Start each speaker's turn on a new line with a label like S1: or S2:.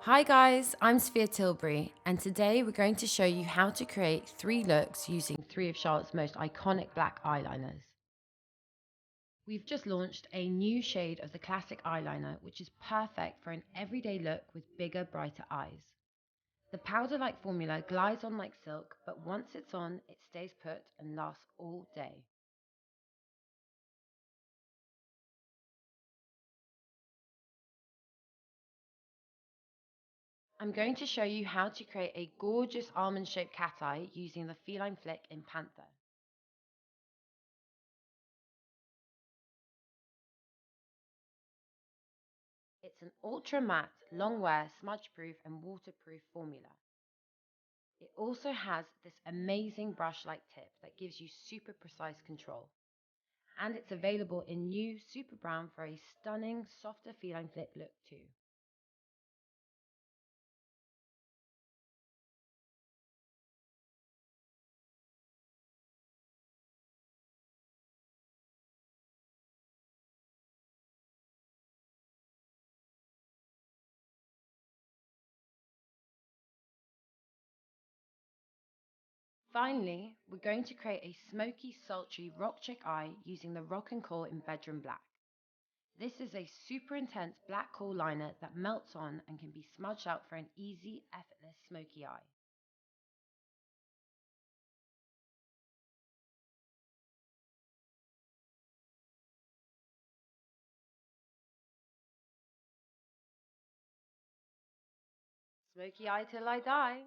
S1: Hi guys, I'm Sofia Tilbury, and today we're going to show you how to create 3 looks using 3 of Charlotte's most iconic black eyeliners. We've just launched a new shade of the classic eyeliner, which is perfect for an everyday look with bigger, brighter eyes. The powder-like formula glides on like silk, but once it's on, it stays put and lasts all day. I'm going to show you how to create a gorgeous almond-shaped cat eye using the Feline Flick in Panther. It's an ultra matte, long wear, smudge proof, and waterproof formula. It also has this amazing brush like tip that gives you super precise control. And it's available in new super brown for a stunning, softer feline flip look too. Finally, we're going to create a smoky, sultry rock chick eye using the Rock and Coal in Bedroom Black. This is a super intense black kohl liner that melts on and can be smudged out for an easy, effortless smoky eye. Smoky eye till I die.